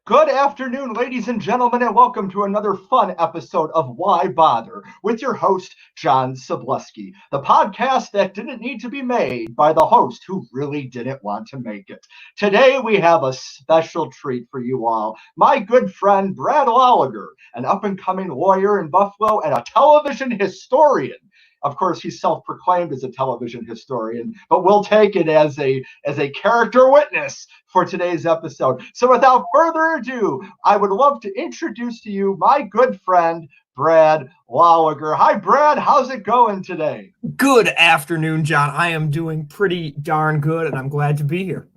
Good afternoon, ladies and gentlemen, and welcome to another fun episode of Why Bother with your host, John Szablewski, the podcast that didn't need to be made by the host who really didn't want to make it. Today, we have a special treat for you all. My good friend, Brad Loliger, an up-and-coming lawyer in Buffalo and a television historian. Of course, he's self-proclaimed as a television historian, but we'll take it as a character witness for today's episode. So without further ado, I would love to introduce to you my good friend, Brad Loliger. Hi, Brad. How's it going today? Good afternoon, John. I am doing pretty darn good, and I'm glad to be here.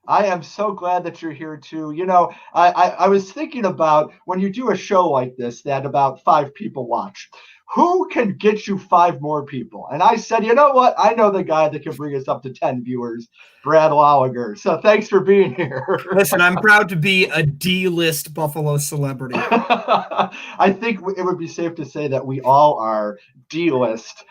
I am so glad that you're here too. You know, I was thinking about when you do a show like this that about 5 people watch. Who can get you 5 more people? And I said, you know what? I know the guy that can bring us up to 10 viewers, Brad Loliger. So thanks for being here. Listen, I'm proud to be a D-list Buffalo celebrity. I think it would be safe to say that we all are D-list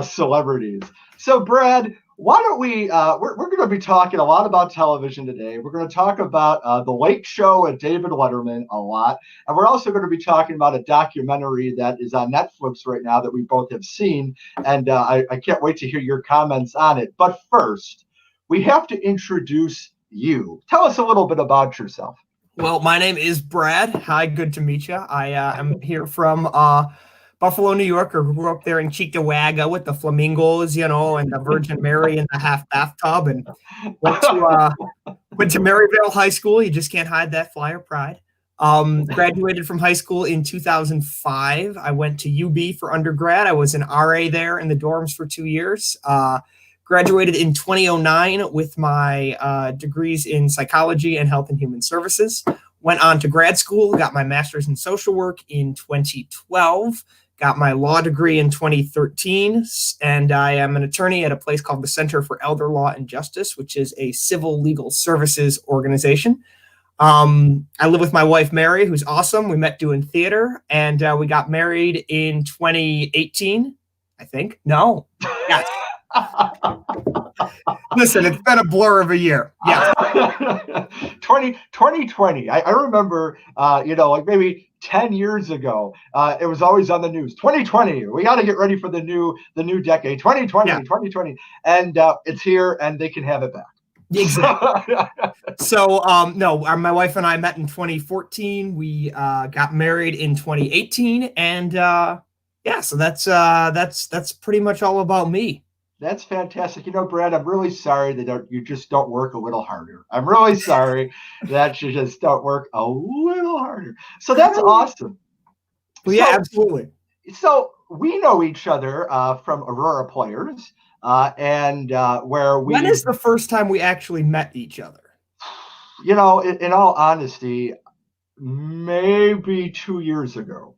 celebrities. So, Brad, why don't we, we're going to be talking a lot about television today. We're going to talk about The Late Show with David Letterman a lot. And we're also going to be talking about a documentary that is on Netflix right now that we both have seen. And I can't wait to hear your comments on it. But first, we have to introduce you. Tell us a little bit about yourself. Well, my name is Brad. Hi, good to meet you. I am here from Buffalo, New York. I grew up there in Cheektowaga with the flamingos, and the Virgin Mary in the half bathtub, and went to Maryvale High School. You just can't hide that flyer pride. Graduated from high school in 2005. I went to UB for undergrad. I was an RA there in the dorms for 2 years. Graduated in 2009 with my degrees in psychology and health and human services. Went on to grad school, got my master's in social work in 2012. Got my law degree in 2013, and I am an attorney at a place called the Center for Elder Law and Justice, which is a civil legal services organization. I live with my wife, Mary, who's awesome. We met doing theater, and we got married in 2018, I think. No. Yes. Listen, it's been a blur of a year. Yeah. 2020. I remember, like maybe 10 years ago, it was always on the news. 2020. We got to get ready for the new decade. 2020, yeah. 2020. And it's here, and they can have it back. Exactly. So, no, my wife and I met in 2014. We got married in 2018, and so that's pretty much all about me. That's fantastic. Brad, I'm really sorry that you just don't work a little harder. I'm really sorry that you just don't work a little harder. So that's awesome. Well, yeah, absolutely. So we know each other from Aurora Players, and where we. When is the first time we actually met each other? In all honesty, maybe 2 years ago.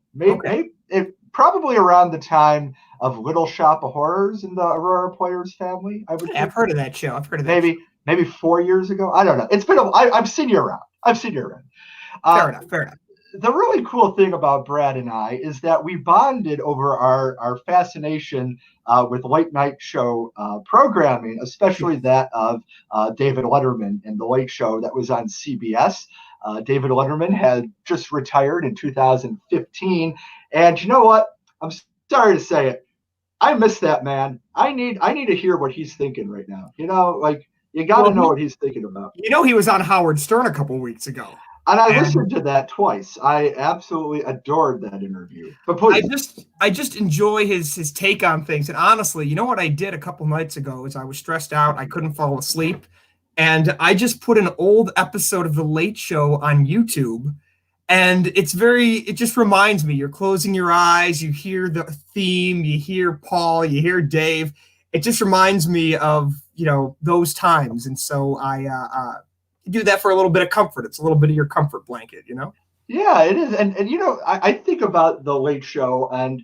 Probably around the time of Little Shop of Horrors in the Aurora Players family. I've heard of that show. I've heard of that. Maybe 4 years ago. I don't know. It's been. I've seen you around. Fair enough. The really cool thing about Brad and I is that we bonded over our fascination with late night show programming, especially that of David Letterman and The Late Show that was on CBS. David Letterman had just retired in 2015. And you know what? I'm sorry to say it. I miss that man. I need to hear what he's thinking right now. You got to know what he's thinking about. He was on Howard Stern a couple weeks ago. And I listened to that twice. I absolutely adored that interview. But please. I just enjoy his take on things. And honestly, you know what I did a couple nights ago is I was stressed out. I couldn't fall asleep. And I just put an old episode of The Late Show on YouTube. And it just reminds me, you're closing your eyes, you hear the theme, you hear Paul, you hear Dave. It just reminds me of, those times. And so I do that for a little bit of comfort. It's a little bit of your comfort blanket, Yeah, it is. And I think about The Late Show, and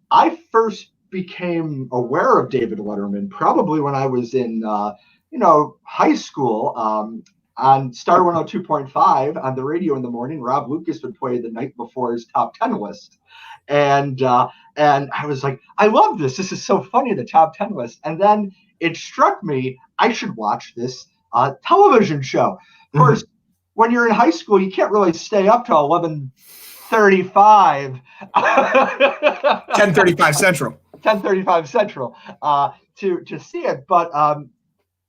I first became aware of David Letterman probably when I was in, high school. On Star 102.5 on the radio in the morning, Rob Lucas would play the night before his top 10 list. And I was like, I love this. This is so funny, the top 10 list. And then it struck me, I should watch this television show. Of course, when you're in high school, you can't really stay up till 11:35. 10:35 Central. 10:35 Central to see it. But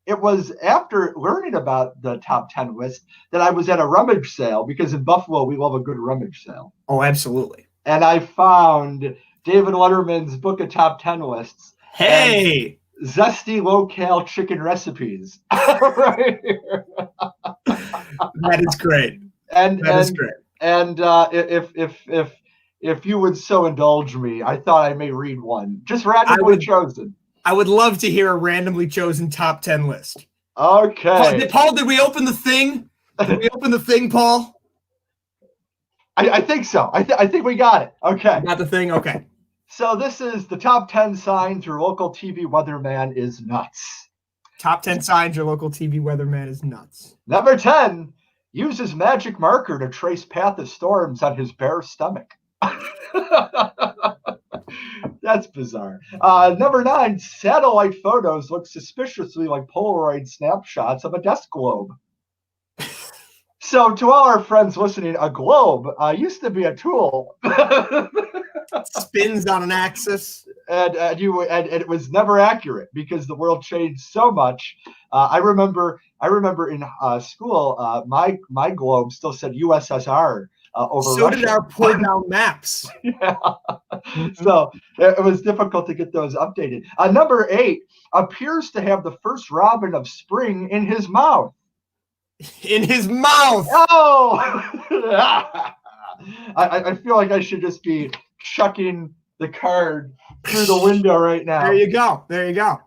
it was after learning about the top 10 list that I was at a rummage sale, because in Buffalo, we love a good rummage sale. Oh, absolutely. And I found David Letterman's book of top 10 lists. Hey! Zesty low-cal chicken recipes. Right here. That is great. And if you would so indulge me, I thought I may read one. Just randomly chosen. I would love to hear a randomly chosen top 10 list. Okay. Paul, did we open the thing? Did we open the thing, Paul? I think so. I think we got it. Okay. Got the thing? Okay. So this is the top 10 signs your local TV weatherman is nuts. Top 10 signs your local TV weatherman is nuts. Number 10, uses magic marker to trace path of storms on his bare stomach. That's bizarre. Number 9, satellite photos look suspiciously like Polaroid snapshots of a desk globe. So to all our friends listening, a globe used to be a tool. Spins on an axis. And it was never accurate because the world changed so much. I remember in school, my globe still said USSR over so Russia. Did our pull down maps. Yeah. So it was difficult to get those updated. Number 8, appears to have the first robin of spring in his mouth. In his mouth. Oh. I feel like I should just be chucking the card through the window right now. There you go. There you go.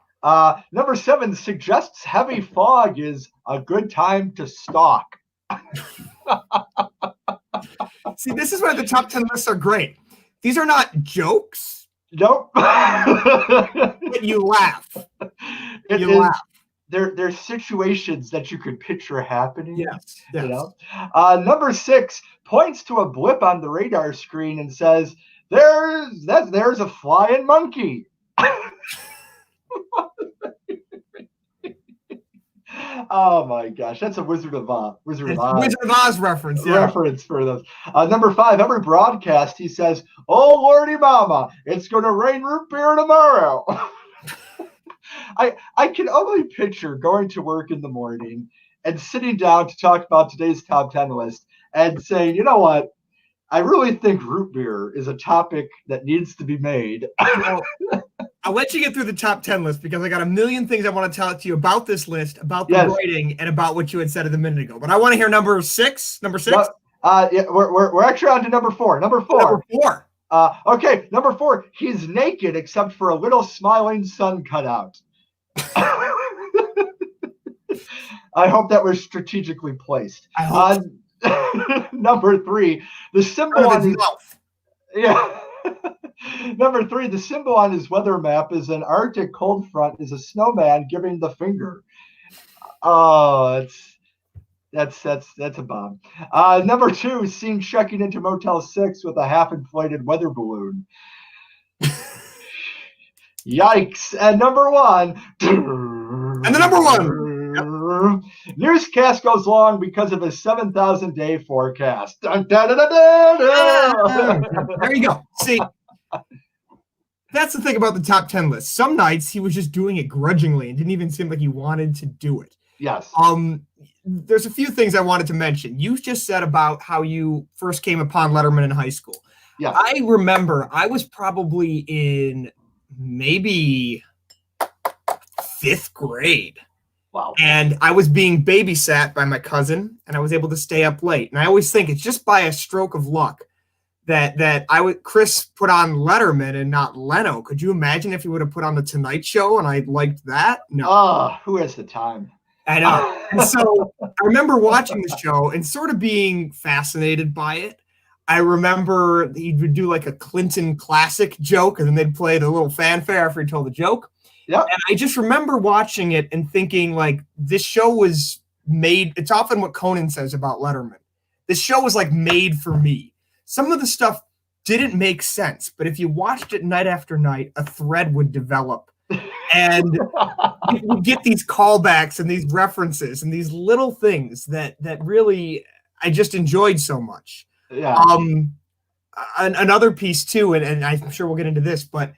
Number 7 suggests heavy fog is a good time to stalk. See, this is why the top 10 lists are great. These are not jokes. Nope. But you laugh. Laugh. There's situations that you could picture happening. Yes. You know? Number 6 points to a blip on the radar screen and says, there's a flying monkey. Oh my gosh, that's a Wizard of Oz reference. Yeah. Reference for those. Number 5, every broadcast he says, "Oh Lordy Mama, it's going to rain root beer tomorrow." I can only picture going to work in the morning and sitting down to talk about today's top 10 list and saying, you know what? I really think root beer is a topic that needs to be made. I'll let you get through the top 10 list because I got a million things I want to tell to you about this list, about the writing, and about what you had said a minute ago. But I want to hear number 6. Number 6? Yeah, we're actually on to number 4. Number 4. Number 4. Okay, number 4. He's naked except for a little smiling sun cutout. I hope that was strategically placed. I hope. Number 3, the symbol on his mouth. Yeah. Number 3, the symbol on his weather map is an Arctic cold front, is a snowman giving the finger. Oh, that's a bomb. Number 2, seen checking into Motel 6 with a half-inflated weather balloon. Yikes. And number 1. And the number 1. Newscast goes long because of his 7,000-day forecast. Dun, dun, dun, dun, dun. There you go. See, that's the thing about the top 10 list. Some nights he was just doing it grudgingly and didn't even seem like he wanted to do it. Yes. There's a few things I wanted to mention. You just said about how you first came upon Letterman in high school. Yeah. I remember I was probably in maybe 5th grade. Wow. And I was being babysat by my cousin, and I was able to stay up late. And I always think it's just by a stroke of luck that Chris put on Letterman and not Leno. Could you imagine if he would have put on the Tonight Show and I liked that? No. Oh, who has the time? I know. And so I remember watching the show and sort of being fascinated by it. I remember he would do like a Clinton classic joke, and then they'd play the little fanfare after he told the joke. Yep. And I just remember watching it and thinking, like, this show was made. It's often what Conan says about Letterman. This show was like made for me. Some of the stuff didn't make sense, but if you watched it night after night, a thread would develop And you get these callbacks and these references and these little things that really I just enjoyed so much. Yeah. Another piece too, and I'm sure we'll get into this, but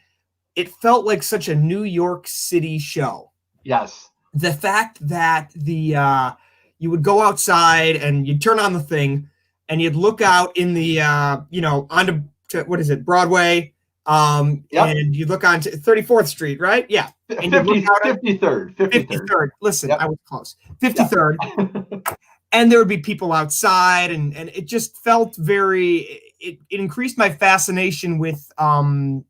it felt like such a New York City show. Yes. The fact that you would go outside and you'd turn on the thing and you'd look out in the onto what is it, Broadway, and you look on to 34th Street, right? Yeah. And 53rd. Listen, I was close. 53rd. Yep. And there would be people outside, and it just felt very, it increased my fascination with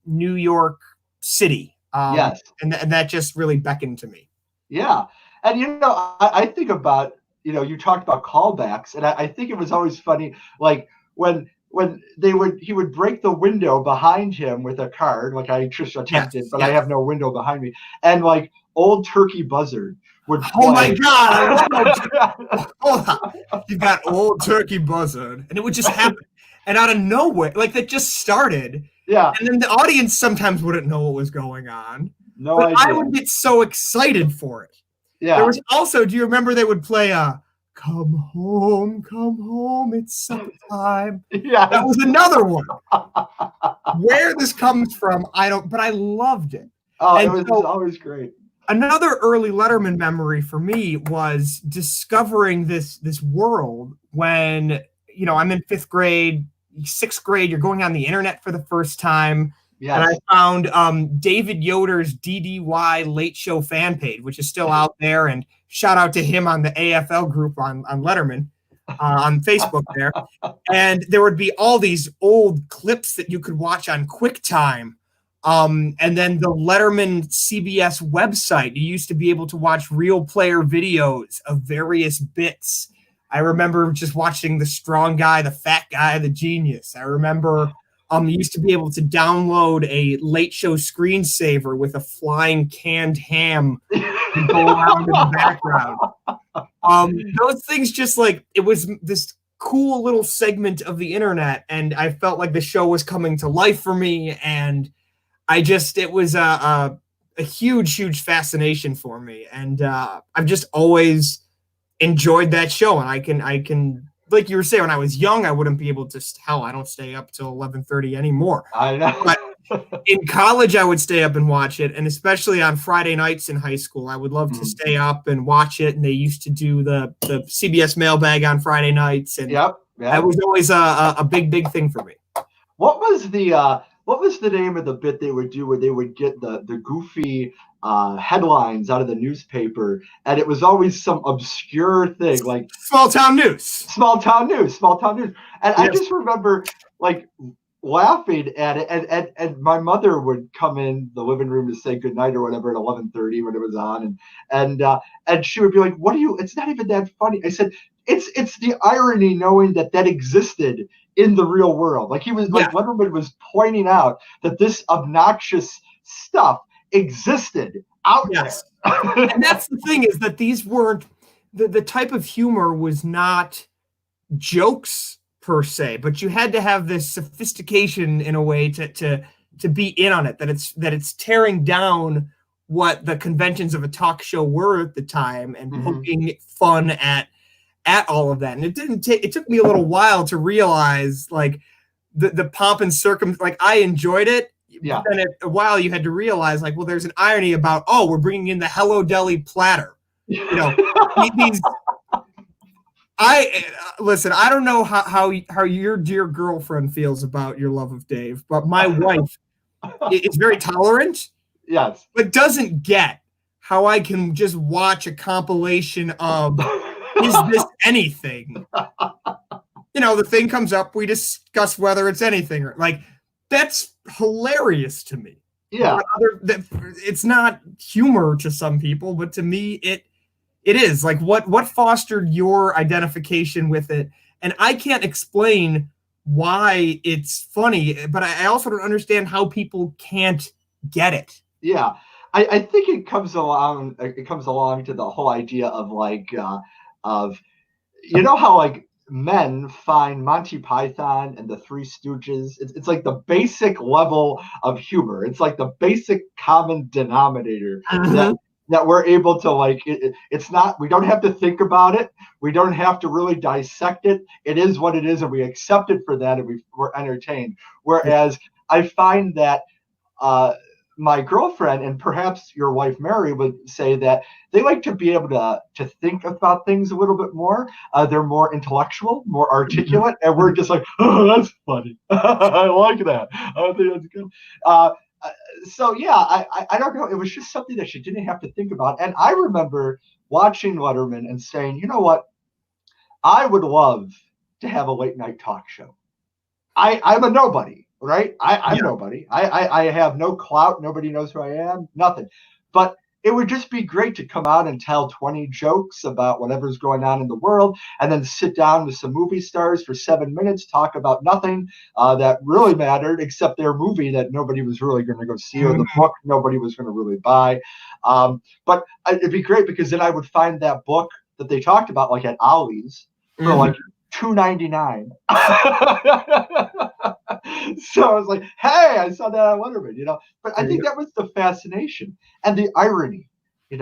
New York City. Yes. And that just really beckoned to me. Yeah. And, I think about, you talked about callbacks, and I think it was always funny, like when he would break the window behind him with a card, like I just attempted, but I have no window behind me. And like Old Turkey Buzzard would play. Oh my God. Hold on. You got Old Turkey Buzzard, and it would just happen. And out of nowhere, like that just started. Yeah. And then the audience sometimes wouldn't know what was going on. No but idea. I would get so excited for it. Yeah. There was also, do you remember they would play come home, it's supper time. Yeah. That was another one. Where this comes from, but I loved it. Oh, and it was always great. Another early Letterman memory for me was discovering this world when, I'm in 5th grade, 6th grade, you're going on the internet for the first time. Yes. And I found David Yoder's DDY Late Show fan page, which is still out there. And shout out to him on the AFL group on Letterman on Facebook there. And there would be all these old clips that you could watch on QuickTime. And then the Letterman CBS website, you used to be able to watch real player videos of various bits. I remember just watching the strong guy, the fat guy, the genius. I remember you used to be able to download a Late Show screensaver with a flying canned ham and go around in the background. Those things just like, it was this cool little segment of the internet, and I felt like the show was coming to life for me, and it was a huge fascination for me, and I've just always enjoyed that show. And I can, like you were saying, when I was young, I wouldn't be able to. Hell, I don't stay up till 11:30 anymore. I know. But in college, I would stay up and watch it, and especially on Friday nights in high school, I would love to stay up and watch it. And they used to do the CBS mailbag on Friday nights, and that was always a big thing for me. What was the name of the bit they would do where they would get the goofy headlines out of the newspaper, and it was always some obscure thing like small town news. And I just remember like laughing at it, and my mother would come in the living room to say goodnight or whatever at 11:30 when it was on, and she would be like, "What are you? It's not even that funny." I said, "It's the irony knowing that existed in the real world." Like he was like Letterman was pointing out that this obnoxious stuff existed out there. And that's the thing, is that these weren't the type of humor was not jokes per se, but you had to have this sophistication in a way to be in on it, that it's tearing down what the conventions of a talk show were at the time and poking fun at all of that. And it took me a little while to realize like the pomp and circumstance. Like I enjoyed it. Yeah. But then at a while you had to realize like, well, there's an irony about, we're bringing in the Hello Deli platter. Listen, I don't know how your dear girlfriend feels about your love of Dave, but my wife is very tolerant. Yes. But doesn't get how I can just watch a compilation of Is This Anything? The thing comes up, we discuss whether it's anything. Like, that's hilarious to me. Yeah. It's not humor to some people, but to me, it is. Like, what fostered your identification with it? And I can't explain why it's funny, but I also don't understand how people can't get it. Yeah. I think it comes along to the whole idea of like, how like men find Monty Python and the Three Stooges. It's like the basic level of humor. It's like the basic common denominator that we're able to like. It's not. We don't have to think about it. We don't have to really dissect it. It is what it is, and we accept it for that, and we're entertained. Whereas I find that. My girlfriend and perhaps your wife Mary would say that they like to be able to think about things a little bit more. They're more intellectual, more articulate, and we're just like, oh, that's funny. I like that. I think that's good. So yeah, I don't know. It was just something that she didn't have to think about. And I remember watching Letterman and saying, you know what? I would love to have a late night talk show. I'm a nobody, right? I'm nobody. I have no clout. Nobody knows who I am. Nothing. But it would just be great to come out and tell 20 jokes about whatever's going on in the world, and then sit down with some movie stars for 7 minutes, talk about nothing that really mattered except their movie that nobody was really going to go see, or the book nobody was going to really buy. But it'd be great because then I would find that book that they talked about, like at Ollie's, for like $2.99. So I was like, hey, I saw that on Letterman, But I think that was the fascination and the irony, It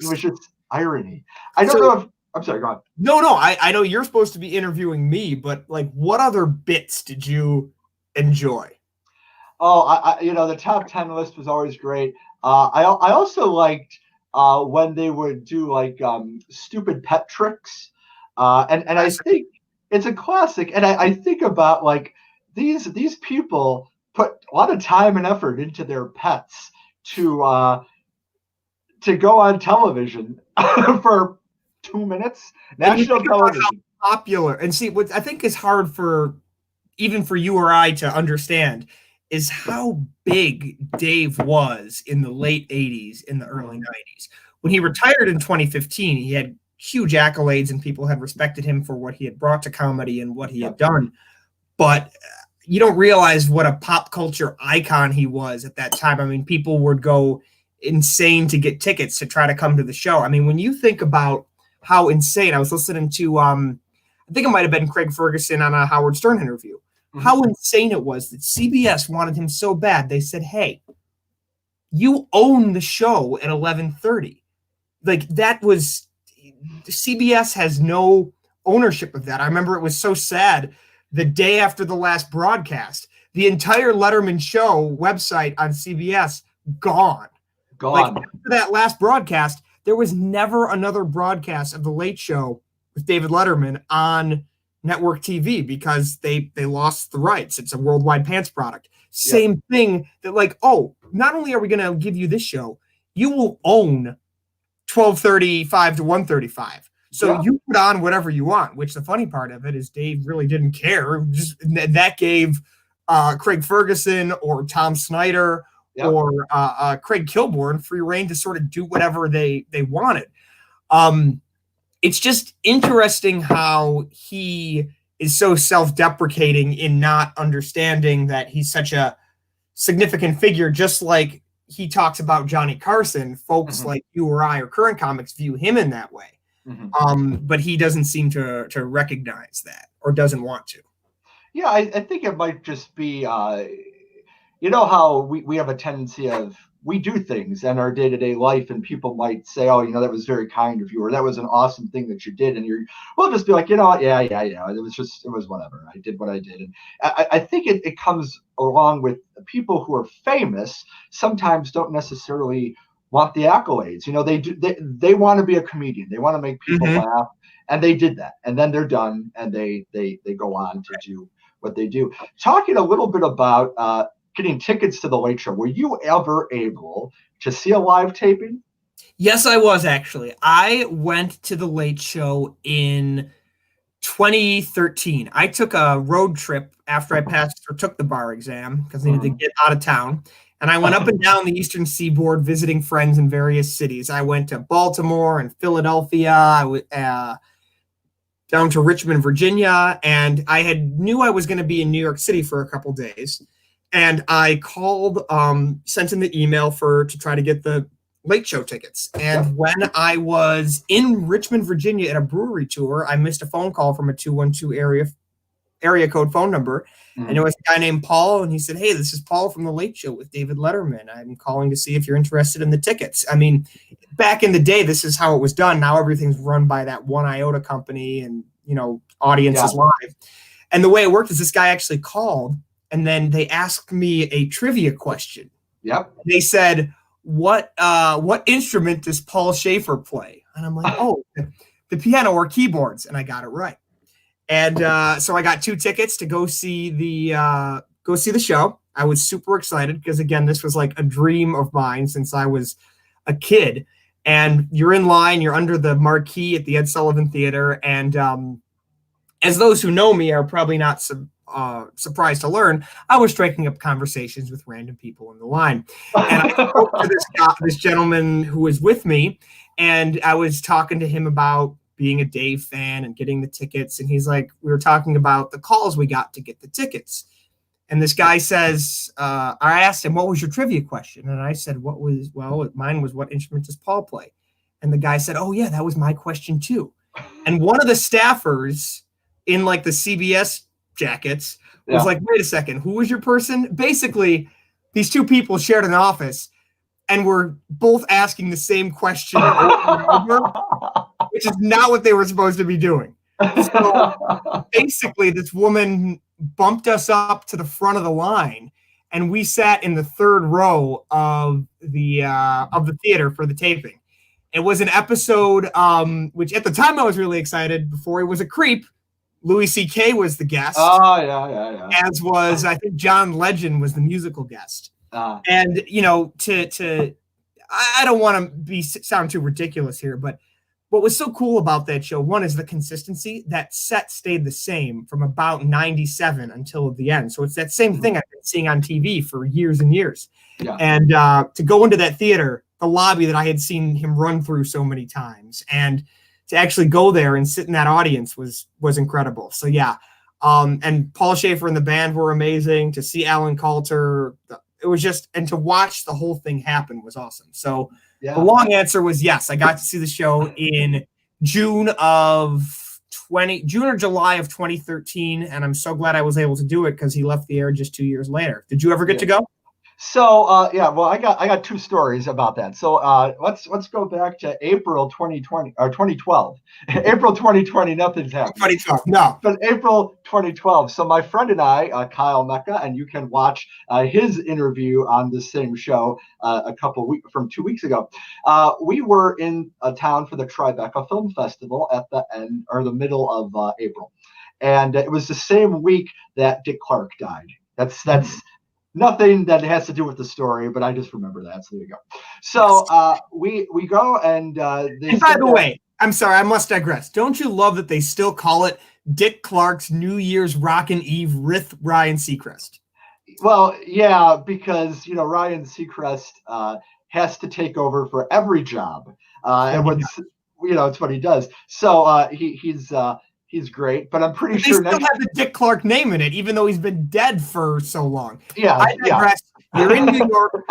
was just irony. I don't know if I'm sorry, go on. No, I know you're supposed to be interviewing me, but like, what other bits did you enjoy? Oh, I the top 10 list was always great. I also liked when they would do like stupid pet tricks, and I think it's a classic. And I think about like these people put a lot of time and effort into their pets to go on television for 2 minutes, national television. Popular, and see what I think is hard for even for you or I to understand is how big Dave was in the late 80s, in the early 90s. When he retired in 2015, he had huge accolades and people had respected him for what he had brought to comedy and what he had done. But you don't realize what a pop culture icon he was at that time. I mean, people would go insane to get tickets to try to come to the show. I mean, when you think about how insane, I was listening to, I think it might have been Craig Ferguson on a Howard Stern interview, how insane it was that CBS wanted him so bad. They said, hey, you own the show at 11:30. Like that was, CBS has no ownership of that. I remember it was so sad. The day after the last broadcast, the entire Letterman show website on CBS gone. Like after that last broadcast, there was never another broadcast of the Late Show with David Letterman on network TV because they lost the rights. It's a worldwide pants product. Same thing that like, oh, not only are we going to give you this show, you will own 12:35 to 1:35. So you put on whatever you want, which the funny part of it is Dave really didn't care. Just that gave Craig Ferguson or Tom Snyder or Craig Kilborn free reign to sort of do whatever they wanted. It's just interesting how he is so self-deprecating in not understanding that he's such a significant figure, just like he talks about Johnny Carson. Folks like you or I or current comics view him in that way. But he doesn't seem to recognize that or doesn't want to. Yeah, I think it might just be, how we have a tendency of, we do things in our day-to-day life and people might say, oh, that was very kind of you, or that was an awesome thing that you did. And we'll just be like, yeah. It was whatever. I did what I did. And I think it comes along with people who are famous sometimes don't necessarily want the accolades. They want to be a comedian. They want to make people laugh, and they did that. And then they're done, and they go on to do what they do. Talking a little bit about getting tickets to the Late Show, were you ever able to see a live taping? Yes, I was actually. I went to the Late Show in 2013. I took a road trip after I passed or took the bar exam because I needed to get out of town. And I went up and down the Eastern Seaboard visiting friends in various cities. I went to Baltimore and Philadelphia. I went down to Richmond, Virginia. And I knew I was going to be in New York City for a couple days. And I called, sent in the email to try to get the late show tickets. And when I was in Richmond, Virginia at a brewery tour, I missed a phone call from a 212 area code phone number. And it was a guy named Paul, and he said, "Hey, this is Paul from the Late Show with David Letterman. I'm calling to see if you're interested in the tickets." I mean, back in the day, this is how it was done. Now everything's run by that one iota company, and audience is live. And the way it worked is this guy actually called, and then they asked me a trivia question. Yep. They said, what instrument does Paul Schaefer play? And I'm like, oh, the piano or keyboards. And I got it right. And so I got 2 tickets to go see the show. I was super excited because, again, this was like a dream of mine since I was a kid. And you're in line, you're under the marquee at the Ed Sullivan Theater. And as those who know me are probably not surprised to learn, I was striking up conversations with random people in the line. And I spoke to this gentleman who was with me, and I was talking to him about being a Dave fan and getting the tickets. And he's like, we were talking about the calls we got to get the tickets. And this guy says, I asked him, what was your trivia question? And I said, mine was, what instrument does Paul play? And the guy said, oh yeah, that was my question too. And one of the staffers in like the CBS jackets was like, wait a second, who was your person? Basically, these 2 people shared an office and were both asking the same question over and over, which is not what they were supposed to be doing. So basically, this woman bumped us up to the front of the line, and we sat in the 3rd row of the theater for the taping. It was an episode, which at the time I was really excited. Before he was a creep, Louis C.K. was the guest. Oh, yeah. As was, I think, John Legend was the musical guest. And, I don't want to sound too ridiculous here, but what was so cool about that show, one, is the consistency. That set stayed the same from about 97 until the end. So it's that same thing I've been seeing on TV for years and years. Yeah. And to go into that theater, the lobby that I had seen him run through so many times, and to actually go there and sit in that audience was incredible. So yeah. And Paul Schaefer and the band were amazing. To see Alan Coulter, it was just, and to watch the whole thing happen was awesome. So the long answer was yes, I got to see the show in June or July of 2013. And I'm so glad I was able to do it because he left the air just 2 years later. Did you ever get to go? So I got 2 stories about that. So let's go back to April 2020 or 2012. April 2020, nothing's happened. 2012, no. But April 2012. So my friend and I, Kyle Mecca, and you can watch his interview on the same show from 2 weeks ago. We were in a town for the Tribeca Film Festival at the end or the middle of April, and it was the same week that Dick Clark died. That's nothing that has to do with the story, but I just remember that. So there you go. So we go and and by the way, I'm sorry, I must digress. Don't you love that they still call it Dick Clark's New Year's Rockin' Eve with Ryan Seacrest? Well, yeah, because Ryan Seacrest has to take over for every job, and it's what he does. So he's great, but I'm pretty sure they still have the Dick Clark name in it, even though he's been dead for so long. Yeah, I digress. You're in New York.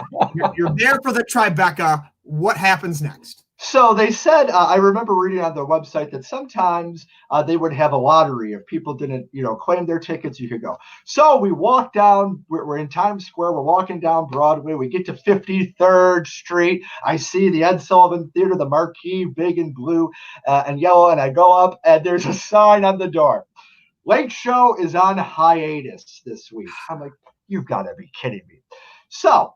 You're there for the Tribeca. What happens next? So they said, I remember reading on their website that sometimes they would have a lottery. If people didn't, claim their tickets, you could go. So we walk down, we're in Times Square, we're walking down Broadway, we get to 53rd Street. I see the Ed Sullivan Theater, the marquee, big and blue and yellow, and I go up and there's a sign on the door. Late Show is on hiatus this week. I'm like, you've got to be kidding me. So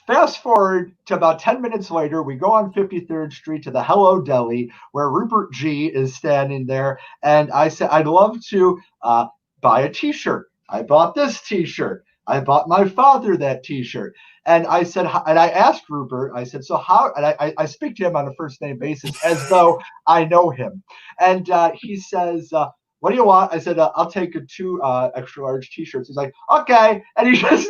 fast forward to about 10 minutes later, we go on 53rd Street to the Hello Deli where Rupert G is standing there. And I said, I'd love to buy a T-shirt. I bought this T-shirt. I bought my father that T-shirt. And I said, and I asked Rupert, I said, so how, and I speak to him on a first name basis as though I know him. And he says, what do you want? I said, I'll take 2 extra large T-shirts. He's like, okay. And because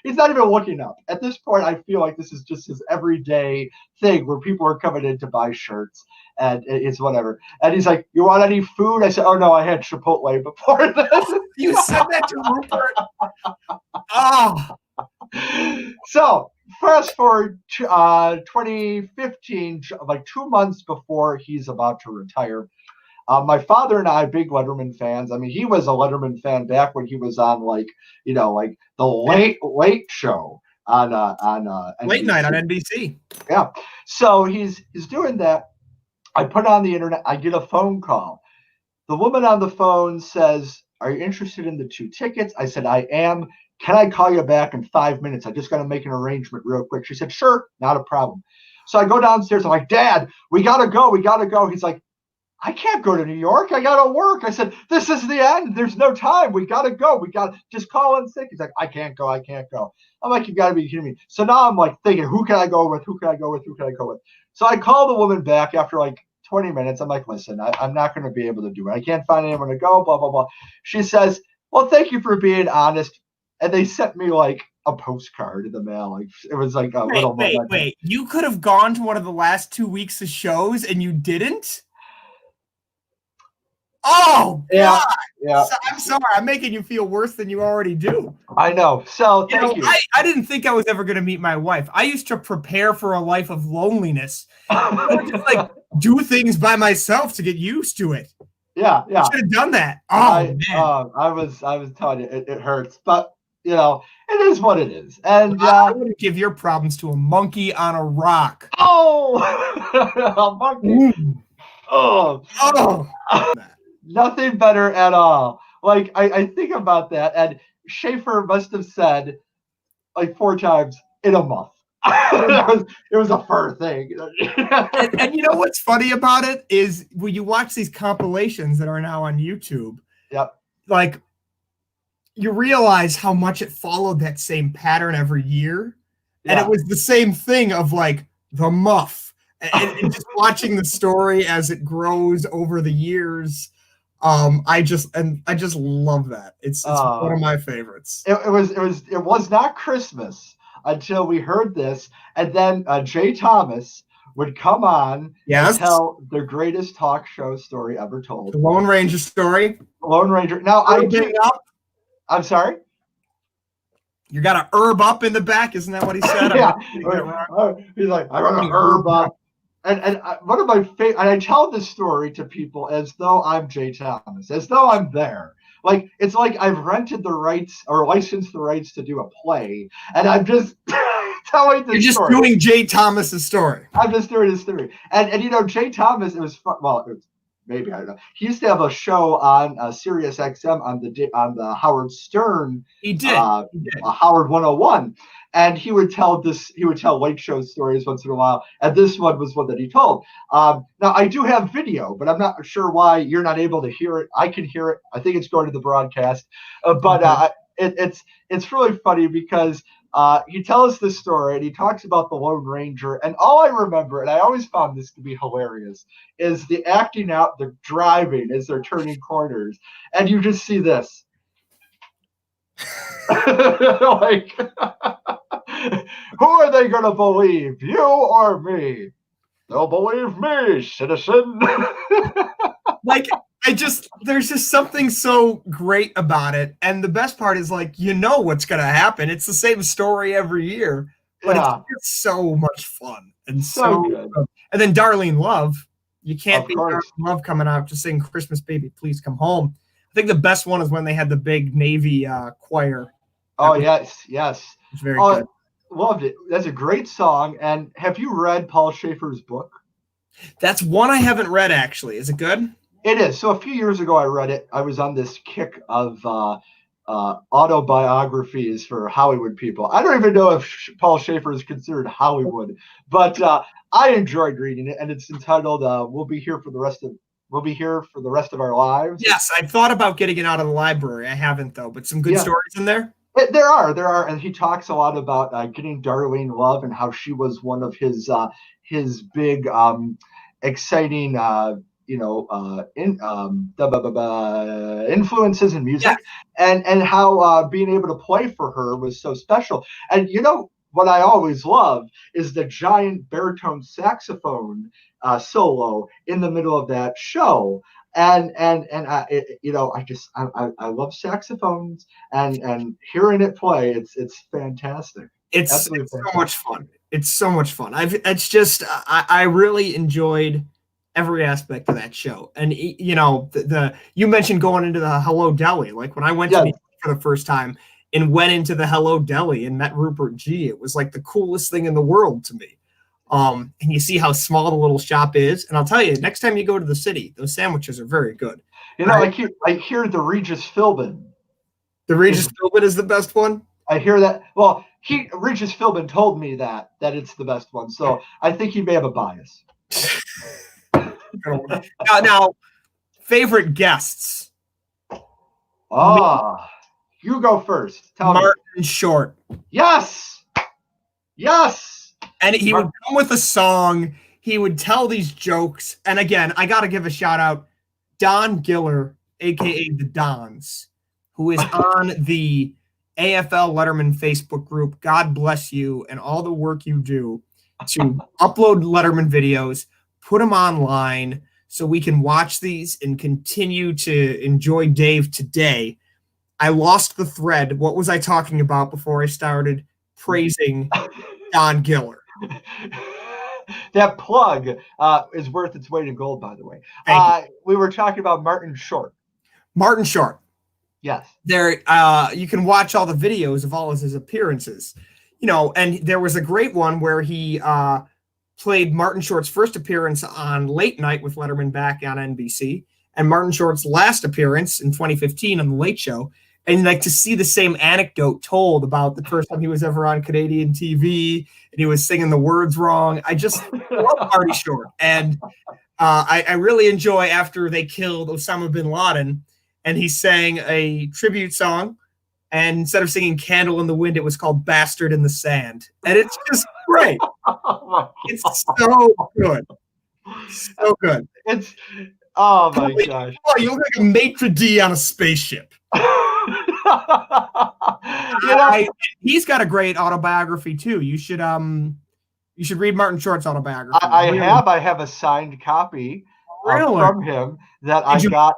he's not even looking up. At this point, I feel like this is just his everyday thing where people are coming in to buy shirts and it's whatever. And he's like, you want any food? I said, oh no, I had Chipotle before this. You said that to Rupert? Oh. So fast forward to 2015, like 2 months before he's about to retire. My father and I, big Letterman fans. I mean, he was a Letterman fan back when he was on like the late show on Late night on NBC. NBC. Yeah. So he's doing that. I put it on the internet. I get a phone call. The woman on the phone says, "Are you interested in the 2 tickets?" I said, "I am. Can I call you back in 5 minutes? I just got to make an arrangement real quick." She said, "Sure, not a problem." So I go downstairs. I'm like, "Dad, we got to go. We got to go." He's like, "I can't go to New York. I got to work." I said, "This is the end. There's no time. We got to go. We got to just call in sick." He's like, "I can't go. I can't go." I'm like, "You got to be kidding me." So now I'm like thinking, who can I go with? Who can I go with? Who can I go with? So I call the woman back after like 20 minutes. I'm like, "Listen, I'm not going to be able to do it. I can't find anyone to go, blah, blah, blah." She says, "Well, thank you for being honest." And they sent me like a postcard in the mail. Like it was like a little. Wait. You could have gone to one of the last 2 weeks of shows and you didn't? Oh, God. Yeah. I'm sorry. I'm making you feel worse than you already do. I know. So thank you. I didn't think I was ever going to meet my wife. I used to prepare for a life of loneliness. I would just like do things by myself to get used to it. Yeah. I should have done that. Man. I was telling you, it hurts, but it is what it is. And I wouldn't give your problems to a monkey on a rock. Oh, a monkey. Oh. Nothing better at all. Like I think about that, and Schaefer must have said like 4 times in a month. It was a fur thing. and you know what's funny about it is when you watch these compilations that are now on YouTube, yep, like you realize how much it followed that same pattern every year. Yeah. And it was the same thing of like the muff and just watching the story as it grows over the years. I just love that. It's one of my favorites. It was not Christmas until we heard this, and then Jay Thomas would come on and tell the greatest talk show story ever told. The Lone Ranger story. Lone Ranger. Now I'm sorry. You got a herb up in the back, isn't that what he said? Yeah. He's like, "I got a herb up." And one of my favorite, and I tell this story to people as though I'm Jay Thomas, as though I'm there. Like it's like I've rented the rights or licensed the rights to do a play, and I'm just telling the story. You're just doing Jay Thomas's story. I'm just doing his story, and Jay Thomas. It was fun. Well, it was, maybe I don't know. He used to have a show on Sirius XM on the Howard Stern. He did. Howard 101. And he would tell late show stories once in a while, and this one was one that he told. Now I do have video, but I'm not sure why you're not able to hear it. I can hear it. I think it's going to the broadcast, but it's really funny because he tells this story and he talks about the Lone Ranger, and all I remember, and I always found this to be hilarious, is the acting out, the driving as they're turning corners, and you just see this. Like, who are they going to believe, you or me? They'll believe me, citizen. Like, there's just something so great about it. And the best part is, like, you know what's going to happen. It's the same story every year, but it's just so much fun. And so good. And then Darlene Love, you can't beat Darlene Love coming out just saying, "Christmas baby, please come home." I think the best one is when they had the big Navy choir. Oh, yes. It's very good. Loved it. That's a great song. And have you read Paul Schaefer's book? That's one I haven't read, actually. Is it good? It is. So a few years ago, I read it. I was on this kick of autobiographies for Hollywood people. I don't even know if Paul Schaefer is considered Hollywood, but I enjoyed reading it. And it's entitled "We'll Be Here for the Rest of Our Lives." Yes, I thought about getting it out of the library. I haven't, though. But some good stories in there. There are, and he talks a lot about getting Darlene Love and how she was one of his big, exciting, influences in music, and how being able to play for her was so special. And what I always love is the giant baritone saxophone solo in the middle of that show. And I love saxophones, and hearing it play, it's fantastic. It's Absolutely so fantastic. much fun. It's so much fun. I really enjoyed every aspect of that show. And you know, the you mentioned going into the Hello Deli. Like when I went to Yeah. New York for the first time and went into the Hello Deli and met Rupert G, it was like the coolest thing in the world to me. And you see how small the little shop is. And I'll tell you, next time you go to the city, those sandwiches are very good. You know, I hear the Regis Philbin. The Regis Philbin is the best one. I hear that. Well, Regis Philbin told me that it's the best one. So I think he may have a bias. Now, favorite guests. You go first. Tell Martin me. Short. Yes. And he would come with a song. He would tell these jokes. And again, I got to give a shout out. Don Giller, a.k.a. The Dons, who is on the AFL Letterman Facebook group. God bless you and all the work you do to upload Letterman videos, put them online so we can watch these and continue to enjoy Dave today. I lost the thread. What was I talking about before I started praising Don Giller? That plug is worth its weight in gold, by the way. We were talking about Martin Short. Martin Short. Yes. There, you can watch all the videos of all of his appearances. You know, and there was a great one where he played Martin Short's first appearance on Late Night with Letterman back on NBC, and Martin Short's last appearance in 2015 on The Late Show. And like to see the same anecdote told about the first time he was ever on Canadian TV and he was singing the words wrong. I just love Marty Short. And I really enjoy after they killed Osama bin Laden and he sang a tribute song. And instead of singing Candle in the Wind, it was called Bastard in the Sand. And it's just great. It's so good. So good. It's, oh my gosh. Oh, you look like a maitre d' on a spaceship. He's got a great autobiography too. You should read Martin Short's autobiography. I have a signed copy from him that I got.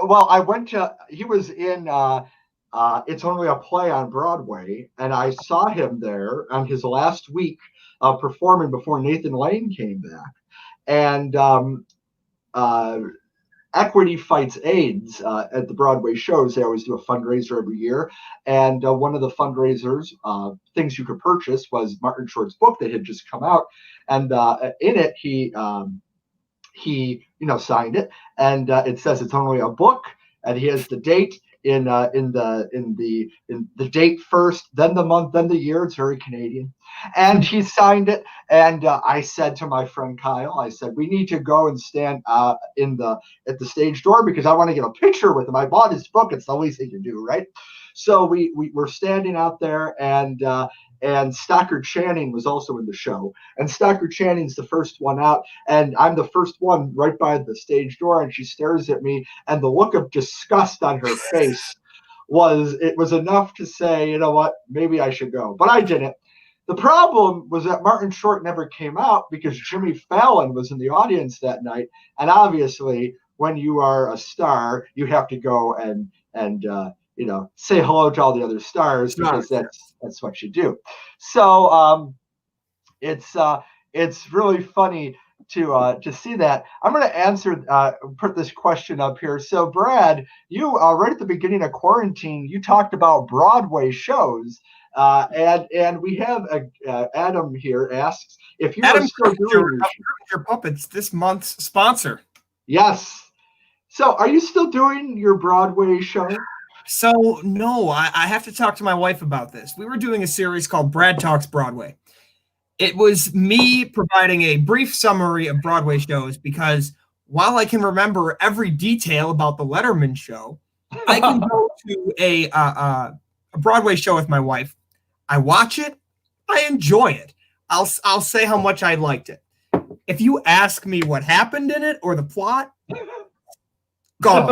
Well, I went to. He was in. It's Only a Play on Broadway, and I saw him there on his last week performing before Nathan Lane came back, and Equity Fights AIDS at the Broadway shows. They always do a fundraiser every year. And one of the fundraisers, things you could purchase, was Martin Short's book that had just come out. And in it, he signed it. And it says it's only a book. And he has the date in the date first, then the month, then the year. It's very Canadian. And he signed it. And I said to my friend Kyle, I said, we need to go and stand at the stage door because I want to get a picture with him. I bought his book. It's the least thing to do, right? So we were standing out there, and Stockard Channing was also in the show. And Stockard Channing's the first one out, and I'm the first one right by the stage door, and she stares at me, and the look of disgust on her face was enough to say, you know what, maybe I should go. But I didn't. The problem was that Martin Short never came out because Jimmy Fallon was in the audience that night. And obviously, when you are a star, you have to go and say hello to all the other stars because that's what you do. So it's really funny to see that. I'm going to put this question up here. So Brad, you right at the beginning of quarantine, you talked about Broadway shows. And we have Adam here asks if you are still doing your puppets this month's sponsor. Yes. So are you still doing your Broadway show? So no, I have to talk to my wife about this. We were doing a series called Brad Talks Broadway. It was me providing a brief summary of Broadway shows because while I can remember every detail about the Letterman show, I can go to a Broadway show with my wife. I watch it. I enjoy it. I'll say how much I liked it. If you ask me what happened in it or the plot, gone.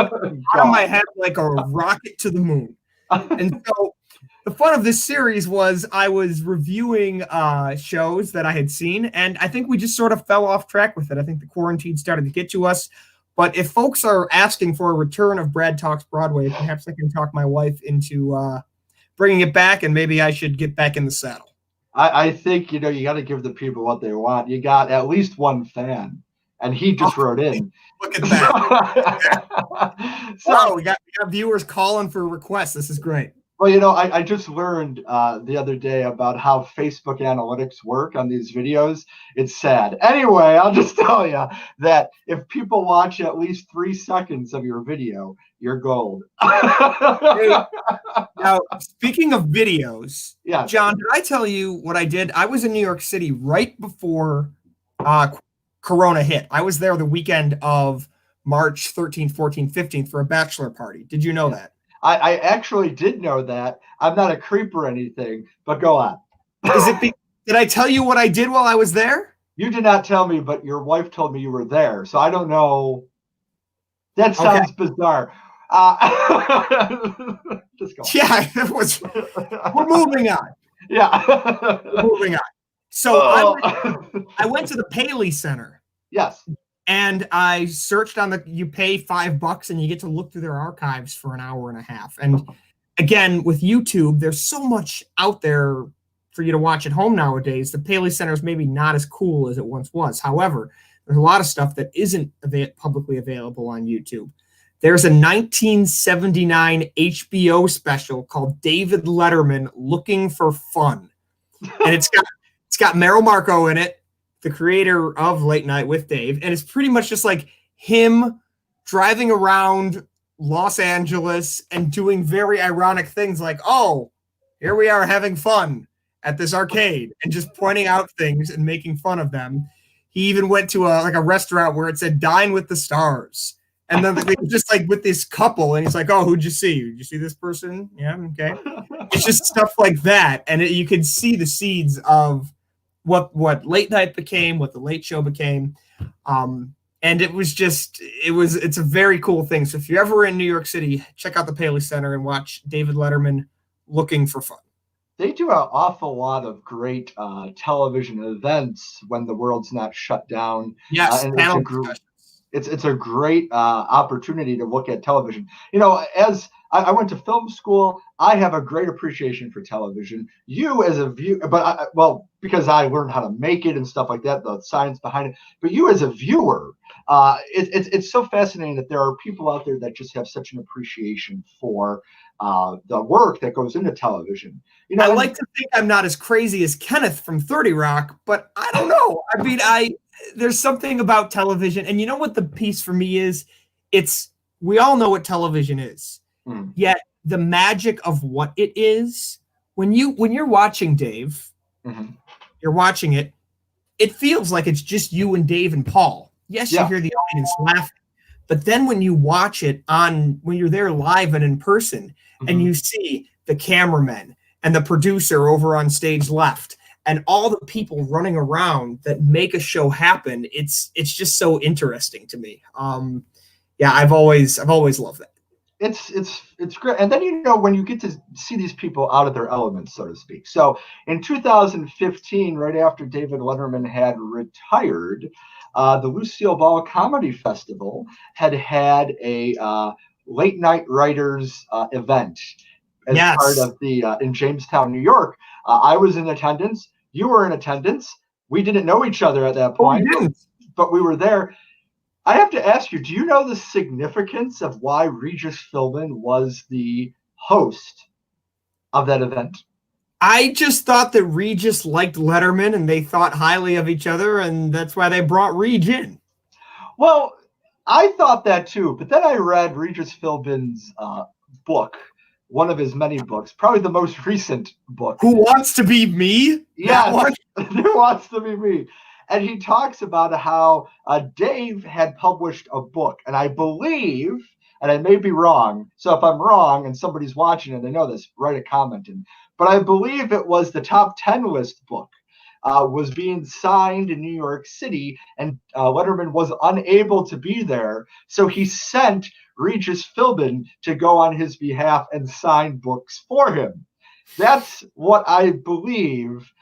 Out of my head like a rocket to the moon. And so the fun of this series was I was reviewing shows that I had seen, and I think we just sort of fell off track with it. I think the quarantine started to get to us. But if folks are asking for a return of Brad Talks Broadway, perhaps I can talk my wife into bringing it back, and maybe I should get back in the saddle. I think, you got to give the people what they want. You got at least one fan, and he just wrote in. Look at that. So, wow, we got viewers calling for requests. This is great. Well, I just learned the other day about how Facebook analytics work on these videos. It's sad. Anyway, I'll just tell you that if people watch at least 3 seconds of your video, you're gold. Hey, now, speaking of videos, yeah, John, did I tell you what I did? I was in New York City right before Corona hit. I was there the weekend of March 13th, 14th, 15th for a bachelor party. Did you know that? I actually did know that. I'm not a creep or anything, but go on. Did I tell you what I did while I was there? You did not tell me, but your wife told me you were there, so I don't know. That sounds bizarre. Just go on. Yeah, we're moving on. Yeah. We're moving on. So I went to the Paley Center. Yes. And I searched on you pay $5 and you get to look through their archives for an hour and a half. And again, with YouTube, there's so much out there for you to watch at home nowadays. The Paley Center is maybe not as cool as it once was. However, there's a lot of stuff that isn't publicly available on YouTube. There's a 1979 HBO special called David Letterman Looking for Fun. And it's got Merrill Marco in it, the creator of Late Night with Dave, and it's pretty much just like him driving around Los Angeles and doing very ironic things like, oh, here we are having fun at this arcade, and just pointing out things and making fun of them. He even went to a restaurant where it said "Dine with the Stars," and then they were just like with this couple, and he's like, "Oh, who'd you see? Did you see this person? Yeah, okay." It's just stuff like that, and you can see the seeds of what Late Night became, what the Late Show became, and it's a very cool thing. So if you're ever in New York City, check out the Paley Center and watch David Letterman Looking for Fun. They do an awful lot of great television events when the world's not shut down. Yes, and panel it's a great opportunity to look at television. As I went to film school, I have a great appreciation for television. You as a viewer, because I learned how to make it and stuff like that, the science behind it. But you as a viewer, it's so fascinating that there are people out there that just have such an appreciation for the work that goes into television. I like to think I'm not as crazy as Kenneth from 30 Rock, but I don't know. I mean, there's something about television, and you know what the piece for me is? We all know what television is, yet the magic of what it is, when you're watching Dave, you're watching it, it feels like it's just you and Dave and Paul. Yes, you hear the audience laughing, but then when you watch it when you're there live and in person, and you see the cameraman and the producer over on stage left, and all the people running around that make a show happen, it's just so interesting to me. I've always loved that. It's great. And then, when you get to see these people out of their elements, so to speak. So in 2015, right after David Letterman had retired, the Lucille Ball Comedy Festival had a late night writers event as part of in Jamestown, New York. I was in attendance. You were in attendance. We didn't know each other at that point, but we were there. I have to ask you, do you know the significance of why Regis Philbin was the host of that event? I just thought that Regis liked Letterman and they thought highly of each other, and that's why they brought Reg in. Well, I thought that too, but then I read Regis Philbin's book, one of his many books, probably the most recent book. Who Wants to Be Me? Yeah, Who Wants to Be Me? And he talks about how Dave had published a book, and I believe, and I may be wrong, so if I'm wrong and somebody's watching and they know this, write a comment in. But I believe it was the top 10 list book was being signed in New York City, and Letterman was unable to be there, so he sent Regis Philbin to go on his behalf and sign books for him. That's what I believe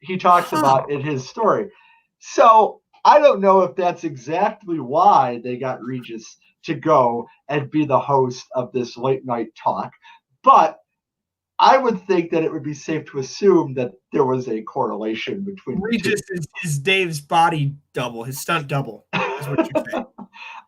he talks about in his story. So I don't know if that's exactly why they got Regis to go and be the host of this late night talk, but I would think that it would be safe to assume that there was a correlation between Regis is Dave's body double, his stunt double, is what you're saying.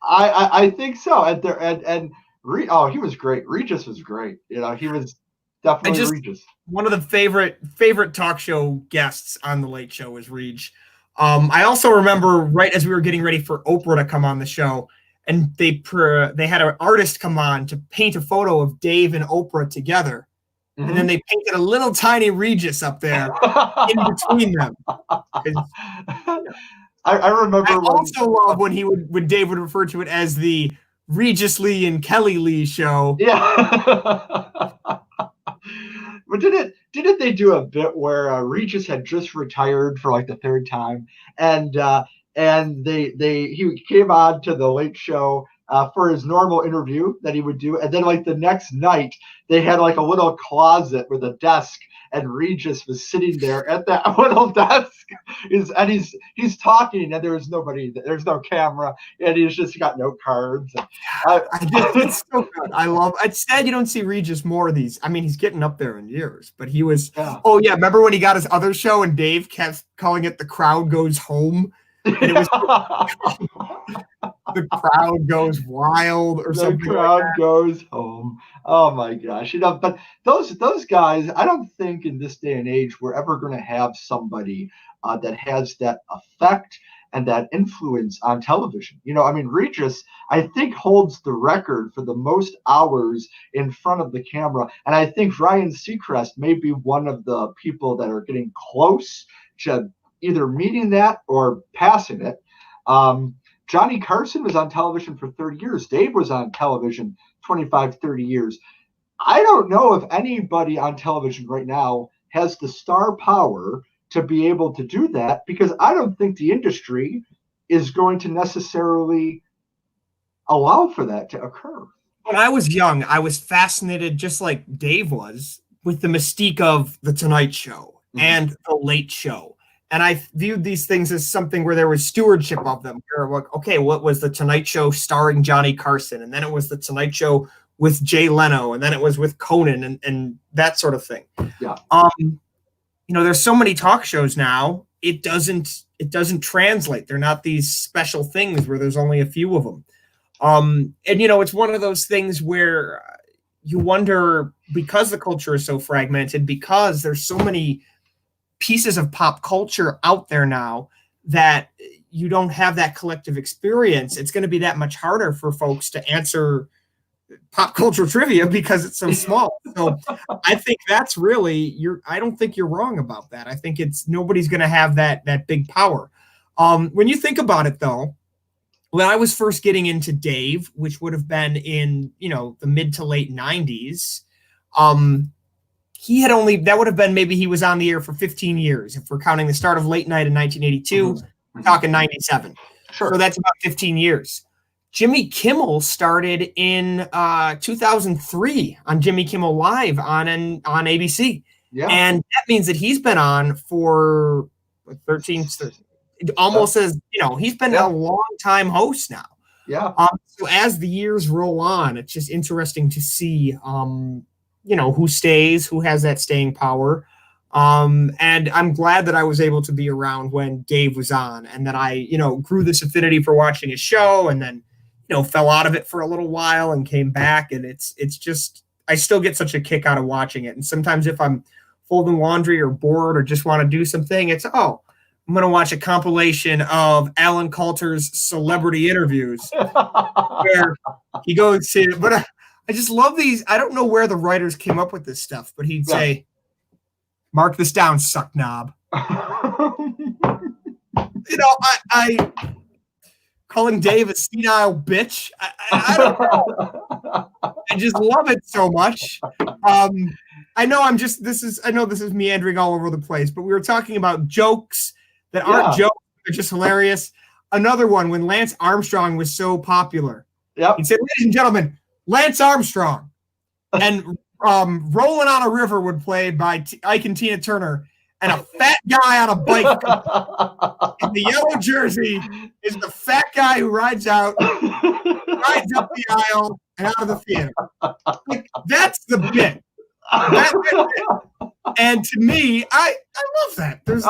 I think so. He was great. Regis was great. He was definitely Regis. One of the favorite talk show guests on the Late Show was Reg. I also remember right as we were getting ready for Oprah to come on the show, and they had an artist come on to paint a photo of Dave and Oprah together, and then they painted a little tiny Regis up there in between them. I remember. I also love when Dave would refer to it as the Regis Lee and Kelly Lee show. Yeah. But didn't they do a bit where Regis had just retired for like the third time, and he came on to the Late Show for his normal interview that he would do, and then like the next night they had like a little closet with a desk, and Regis was sitting there at that little desk, and he's talking, and there's nobody, there's no camera, and he's just got note cards. It's so good. I love. It's sad you don't see Regis more of these. I mean, he's getting up there in years, but he was. Yeah. Oh yeah, remember when he got his other show and Dave kept calling it "The Crowd Goes Home," and it was the crowd goes wild or something. The crowd goes home. Oh my gosh! But those guys, I don't think in this day and age we're ever going to have somebody that has that effect and that influence on television. I mean, Regis, I think, holds the record for the most hours in front of the camera, and I think Ryan Seacrest may be one of the people that are getting close to either meeting that or passing it. Johnny Carson was on television for 30 years. Dave was on television 25, 30 years. I don't know if anybody on television right now has the star power to be able to do that, because I don't think the industry is going to necessarily allow for that to occur. When I was young, I was fascinated, just like Dave was, with the mystique of The Tonight Show and The Late Show. And I viewed these things as something where there was stewardship of them. Like, okay, what was The Tonight Show starring Johnny Carson? And then it was The Tonight Show with Jay Leno. And then it was with Conan and that sort of thing. Yeah. There's so many talk shows now. It doesn't translate. They're not these special things where there's only a few of them. It's one of those things where you wonder, because the culture is so fragmented, because there's so many pieces of pop culture out there now that you don't have that collective experience, it's going to be that much harder for folks to answer pop culture trivia because it's so small. So I think that's really, I don't think you're wrong about that. I think nobody's going to have that big power. When you think about it though, when I was first getting into Dave, which would have been in, the mid to late 90s, that would have been, maybe he was on the air for 15 years. If we're counting the start of Late Night in 1982, we're talking 97. Sure. So that's about 15 years. Jimmy Kimmel started in 2003 on Jimmy Kimmel Live on ABC. Yeah. And that means that he's been on for 13, almost as, he's been a long time host now. Yeah. So as the years roll on, it's just interesting to see, who stays, who has that staying power. And I'm glad that I was able to be around when Dave was on, and that I, grew this affinity for watching his show, and then, fell out of it for a little while and came back. And it's just, I still get such a kick out of watching it. And sometimes if I'm folding laundry or bored or just want to do something, I'm going to watch a compilation of Alan Coulter's celebrity interviews where he goes to, but I just love these. I don't know where the writers came up with this stuff, but he'd say, mark this down, suck knob. I calling Dave a senile bitch. I don't know. I just love it so much. I know this is meandering all over the place, but we were talking about jokes that aren't jokes, they're just hilarious. Another one, when Lance Armstrong was so popular. Yep. He'd say, ladies and gentlemen, Lance Armstrong. And Rolling on a River would play by Ike and Tina Turner, and a fat guy on a bike in the yellow jersey is the fat guy who rides up the aisle and out of the theater. Like, that's the bit. That's it. And to me, I love that. It's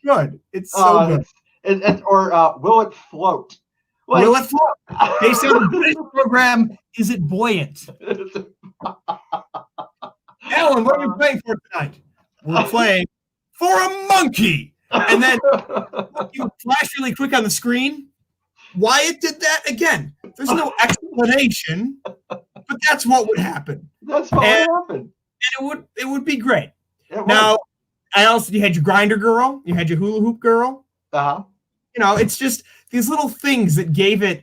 good. It's so good. Or will it float? Like, will it float? They said the British program, is it buoyant? Alan, what are we playing for tonight? We're playing for a monkey. And then you flash really quick on the screen. Why it did that again? There's no explanation, but that's what would happen. That's what would happen. And it would be great. Now, you had your grinder girl, you had your hula hoop girl. Uh-huh. You know, it's just these little things that gave it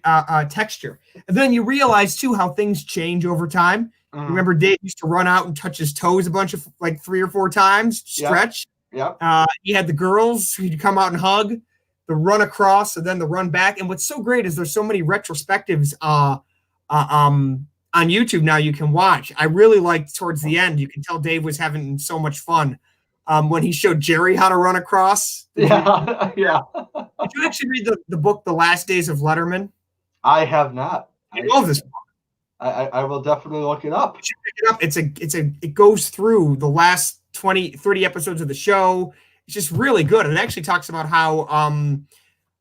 texture. And then you realize too how things change over time. Mm. Remember, Dave used to run out and touch his toes a bunch of 3 or 4 times, stretch. Yeah. You had the girls who'd come out and hug, the run across, and then the run back. And what's so great is there's so many retrospectives on YouTube now you can watch. I really liked towards the end. You can tell Dave was having so much fun when he showed Jerry how to run across. Yeah. Did you actually read the book, The Last Days of Letterman? I have not. I love this book. I will definitely look it up. You should pick it up. It goes through the last 30 episodes of the show. It's just really good. It actually talks about how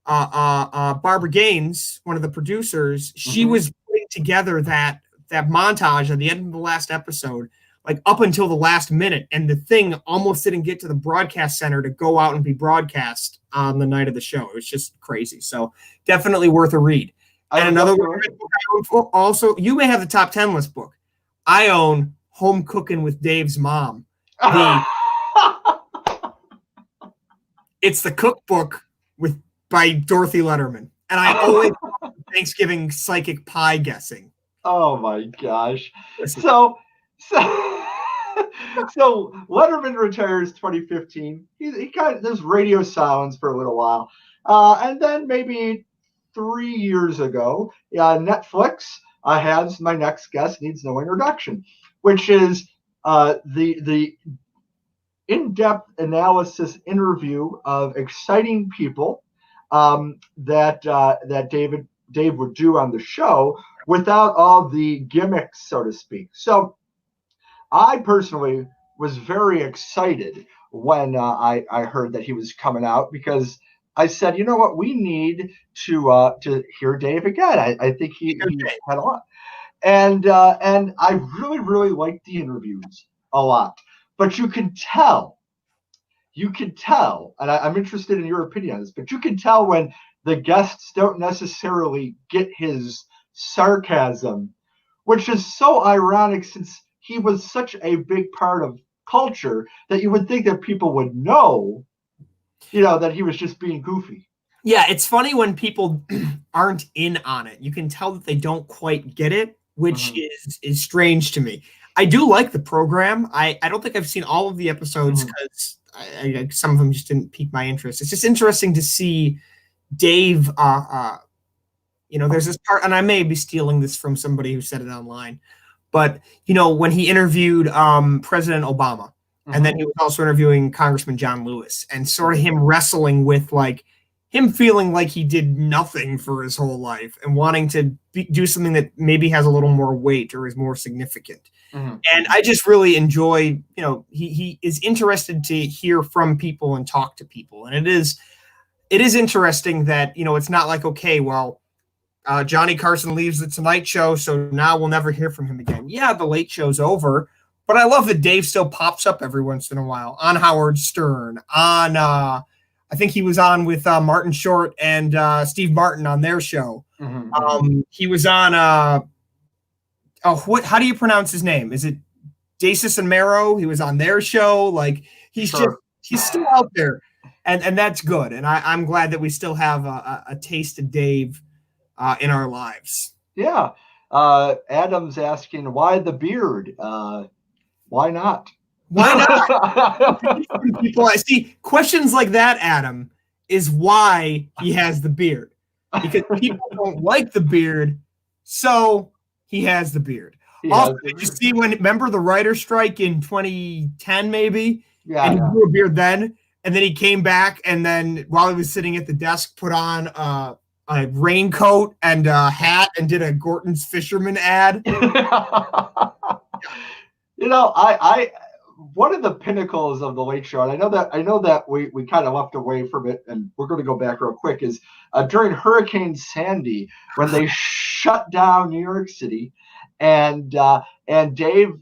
Barbara Gaines, one of the producers, she was putting together that montage at the end of the last episode, like up until the last minute, and the thing almost didn't get to the broadcast center to go out and be broadcast on the night of the show. It was just crazy. So definitely worth a read. And another book I own also, you may have the top 10 list book. I own Home Cooking with Dave's Mom. It's the cookbook by Dorothy Letterman. And I always Thanksgiving psychic pie guessing. Oh my gosh. So Letterman retires 2015. He kind of does radio silence for a little while. And then maybe 3 years ago, Netflix has My Next Guest Needs No Introduction, which is the in-depth analysis interview of exciting people that Dave would do on the show without all the gimmicks, so to speak. So I personally was very excited when I heard that he was coming out, because I said, you know what, we need to hear Dave again. I think he had a lot. And I really, really liked the interviews a lot. But you can tell, and I'm interested in your opinion on this, but you can tell when the guests don't necessarily get his sarcasm, which is so ironic since he was such a big part of culture that you would think that people would know, that he was just being goofy. Yeah, it's funny when people aren't in on it. You can tell that they don't quite get it, which is strange to me. I do like the program. I don't think I've seen all of the episodes because some of them just didn't pique my interest. It's just interesting to see Dave. There's this part, and I may be stealing this from somebody who said it online, but when he interviewed President Obama, and then he was also interviewing Congressman John Lewis, and sort of him wrestling with him feeling like he did nothing for his whole life and wanting to do something that maybe has a little more weight or is more significant. And I just really enjoy, he is interested to hear from people and talk to people. And it is interesting that, it's not like, okay, well, Johnny Carson leaves the Tonight Show, so now we'll never hear from him again. Yeah, the Late Show's over, but I love that Dave still pops up every once in a while on Howard Stern, on I think he was on with Martin Short and Steve Martin on their show. He was on how do you pronounce his name? Is it Dacis and Mero? He was on their show. He's still out there, and that's good. And I'm glad that we still have a taste of Dave in our lives. Yeah. Adam's asking, why the beard? Why not? Why not? People, I see questions like that, Adam, is why he has the beard. Because people don't like the beard, so he has the beard. Also, did you see remember the writer's strike in 2010, maybe? Yeah. And he grew a beard then, and then he came back, and then while he was sitting at the desk, put on a raincoat and a hat and did a Gorton's Fisherman ad. I one of the pinnacles of the Late Show, and I know that we kind of left away from it, and we're going to go back real quick. Is during Hurricane Sandy when they shut down New York City, and Dave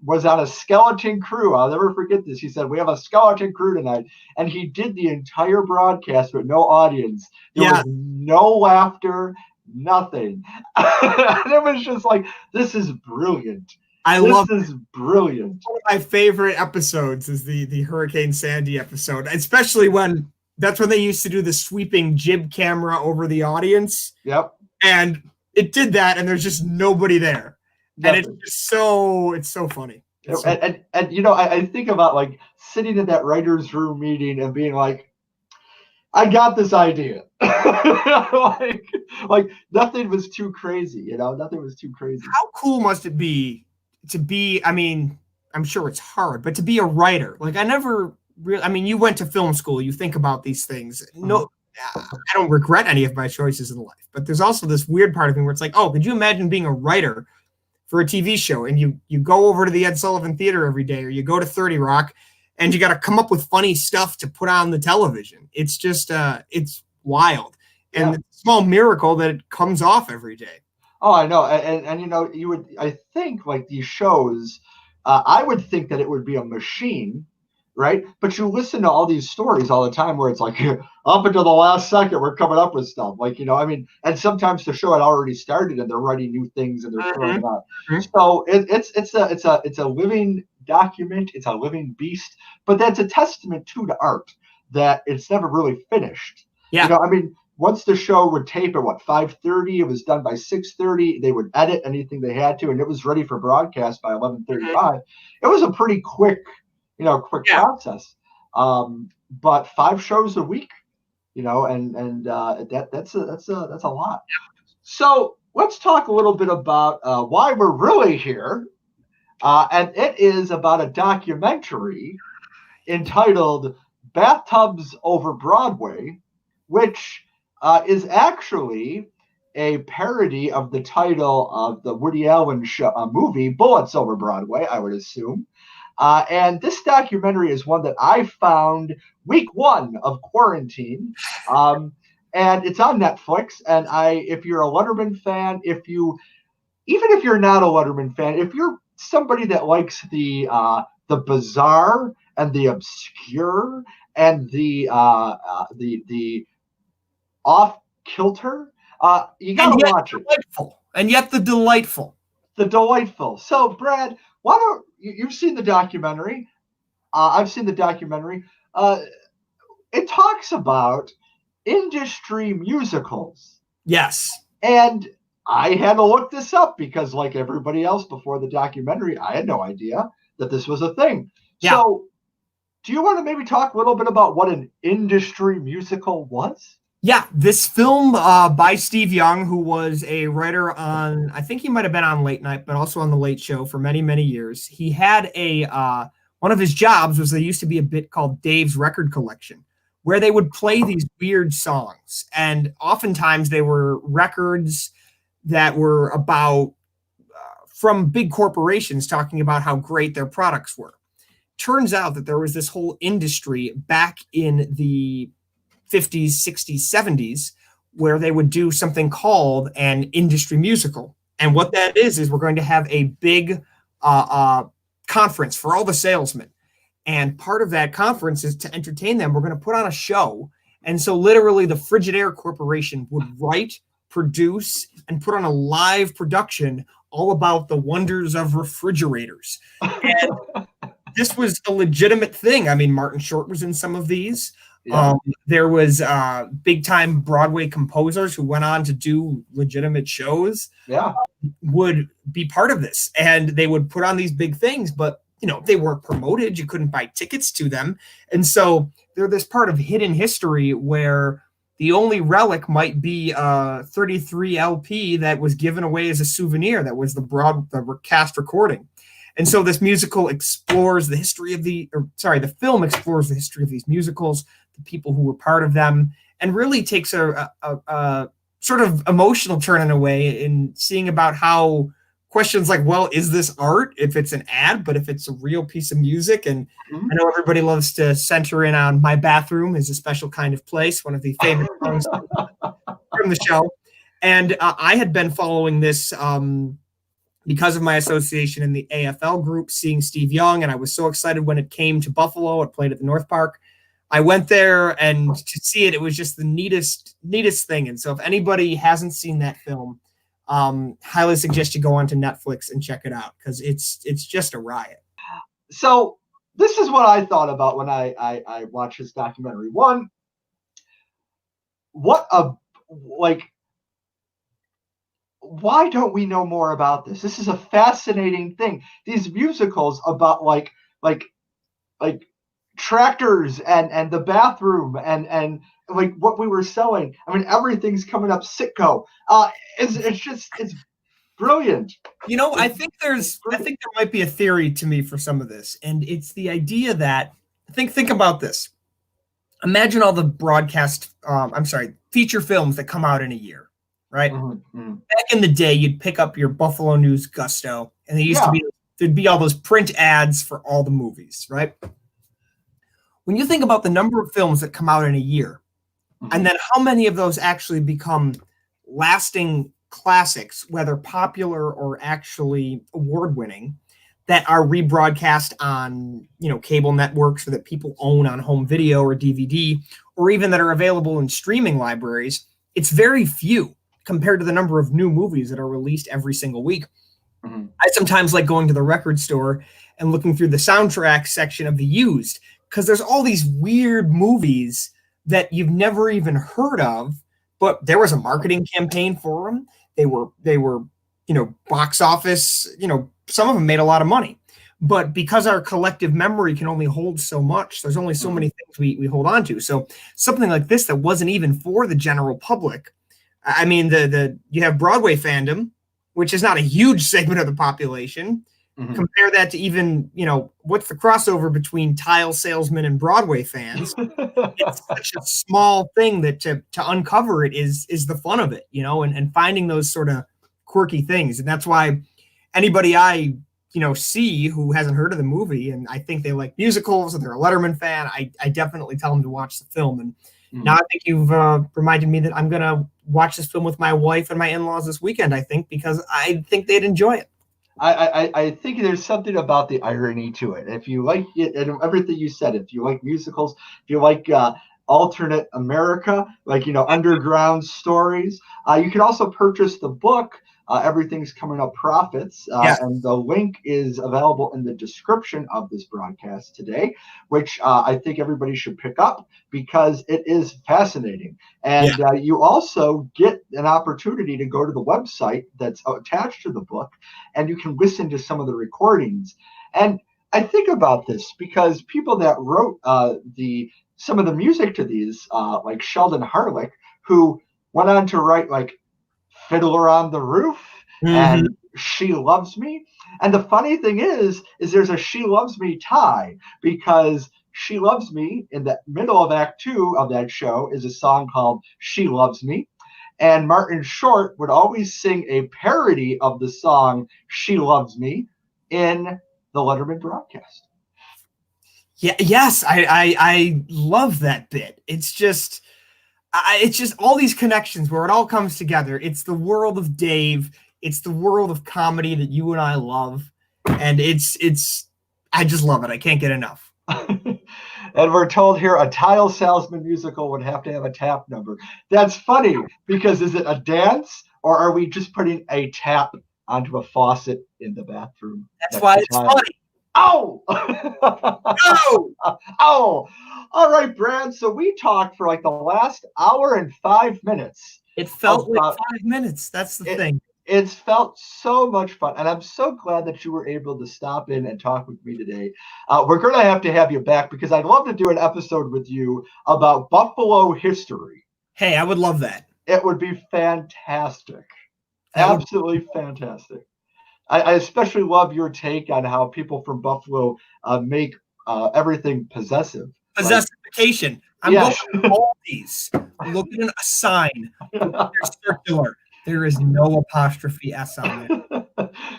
was on a skeleton crew. I'll never forget this. He said, "We have a skeleton crew tonight," and he did the entire broadcast with no audience. There was no laughter, nothing, and it was just like, this is brilliant. This is brilliant. One of my favorite episodes is the Hurricane Sandy episode, especially when that's when they used to do the sweeping jib camera over the audience. Yep. And it did that, and there's just nobody there. Nothing. And it's so funny. And I think about like sitting in that writer's room meeting and being like, I got this idea. like nothing was too crazy, nothing was too crazy. How cool must it be to be, I mean, I'm sure it's hard, but to be a writer? Like, I never really, I mean, you went to film school, you think about these things. No, I don't regret any of my choices in life, but there's also this weird part of me where it's like, oh, could you imagine being a writer for a TV show, and you go over to the Ed Sullivan Theater every day, or you go to 30 Rock, and you got to come up with funny stuff to put on the television. It's just, it's wild. And it's a small miracle that it comes off every day. Oh, I know. And you would, I think, like these shows, I would think that it would be a machine, right? But you listen to all these stories all the time where it's like, up until the last second, we're coming up with stuff. Like, and sometimes the show had already started and they're writing new things and they're throwing it out. So it's a living document. It's a living beast. But that's a testament to the art that it's never really finished. Yeah. Once the show would tape at 5:30, it was done by 6:30. They would edit anything they had to, and it was ready for broadcast by 11:35. It was a pretty quick process. But 5 shows a week, and that's a lot. So let's talk a little bit about why we're really here, and it is about a documentary entitled "Bathtubs Over Broadway," which is actually a parody of the title of the Woody Allen movie, Bullets Over Broadway, I would assume. And this documentary is one that I found week 1 of quarantine. And it's on Netflix. And if you're a Letterman fan, even if you're not a Letterman fan, if you're somebody that likes the bizarre and the obscure and the off kilter, you gotta watch it. And yet the delightful. So, Brad, why don't you've seen the documentary? I've seen the documentary. It talks about industry musicals. Yes. And I had to look this up because, like everybody else before the documentary, I had no idea that this was a thing. Yeah. So, do you want to maybe talk a little bit about what an industry musical was? Yeah, this film by Steve Young, who was a writer on, I think he might have been on Late Night, but also on The Late Show for many, many years. He had one of his jobs was there used to be a bit called Dave's Record Collection, where they would play these weird songs. And oftentimes they were records that were about, from big corporations talking about how great their products were. Turns out that there was this whole industry back in the 50s, 60s, 70s, where they would do something called an industry musical. And what that is we're going to have a big conference for all the salesmen. And part of that conference is to entertain them. We're going to put on a show. And so literally the Frigidaire Corporation would write, produce, and put on a live production all about the wonders of refrigerators. And this was a legitimate thing. I mean, Martin Short was in some of these. Yeah. There was big time Broadway composers who went on to do legitimate shows. Yeah, would be part of this, and they would put on these big things, but they weren't promoted. You couldn't buy tickets to them, and so they're this part of hidden history where the only relic might be a 33 LP that was given away as a souvenir. That was the cast recording. And so this musical explores the history of the film explores the history of these musicals, the people who were part of them, and really takes a sort of emotional turn in a way in seeing about how questions like, well, is this art if it's an ad, but if it's a real piece of music? And I know everybody loves to center in on My Bathroom is a Special Kind of Place, one of the favorite songs from the show. And I had been following this because of my association in the AFL group, seeing Steve Young, and I was so excited when it came to Buffalo. It played at the North Park. I went there, and to see it, it was just the neatest thing. And so if anybody hasn't seen that film, highly suggest you go onto Netflix and check it out, because it's just a riot. So this is what I thought about when I watched this documentary. One, why don't we know more about this? This is a fascinating thing. These musicals about like tractors and the bathroom and like what we were selling. I mean, everything's coming up. Sitco. It's brilliant. You know, I think there might be a theory to me for some of this, and it's the idea that think about this. Imagine all the feature films that come out in a year, right? Mm-hmm. Back in the day, you'd pick up your Buffalo News Gusto, and there'd be all those print ads for all the movies, right? When you think about the number of films that come out in a year, and then how many of those actually become lasting classics, whether popular or actually award-winning, that are rebroadcast on, cable networks or that people own on home video or DVD, or even that are available in streaming libraries, it's very few compared to the number of new movies that are released every single week. Mm-hmm. I sometimes like going to the record store and looking through the soundtrack section of the used, because there's all these weird movies that you've never even heard of, but there was a marketing campaign for them. They were, box office, some of them made a lot of money, but because our collective memory can only hold so much, there's only so many things we hold on to. So something like this that wasn't even for the general public. I mean, you have Broadway fandom, which is not a huge segment of the population. Mm-hmm. Compare that to even, what's the crossover between tile salesmen and Broadway fans? It's such a small thing that to uncover it is the fun of it, and finding those sort of quirky things. And that's why anybody I, see who hasn't heard of the movie, and I think they like musicals and they're a Letterman fan, I definitely tell them to watch the film. And now I think you've reminded me that I'm going to watch this film with my wife and my in-laws this weekend, I think, because I think they'd enjoy it. I think there's something about the irony to it. If you like it and everything you said, if you like musicals, if you like alternate America, like, underground stories, you can also purchase the book, Everything's Coming Up Profits. And the link is available in the description of this broadcast today, which I think everybody should pick up because it is fascinating. And you also get an opportunity to go to the website that's attached to the book, and you can listen to some of the recordings. And I think about this because people that wrote some of the music to these, like Sheldon Harlick, who went on to write like Fiddler on the Roof and She Loves Me. And the funny thing is there's a She Loves Me tie, because She Loves Me in the middle of Act 2 of that show is a song called She Loves Me. And Martin Short would always sing a parody of the song She Loves Me in the Letterman broadcast. Yeah, yes, I love that bit. It's just all these connections where it all comes together. It's the world of Dave. It's the world of comedy that you and I love. And I just love it. I can't get enough. And we're told here a tile salesman musical would have to have a tap number. That's funny, because is it a dance, or are we just putting a tap onto a faucet in the bathroom? That's why it's funny. Oh! No! Oh! All right, Brad. So we talked for like the last hour and 5 minutes. It felt like 5 minutes. That's the thing. It's felt so much fun. And I'm so glad that you were able to stop in and talk with me today. We're going to have you back, because I'd love to do an episode with you about Buffalo history. Hey, I would love that. It would be fantastic. Absolutely fantastic. I especially love your take on how people from Buffalo make everything possessive. Possessification. I'm looking at all these. I'm looking at a sign. They're circular. There is no apostrophe S on it.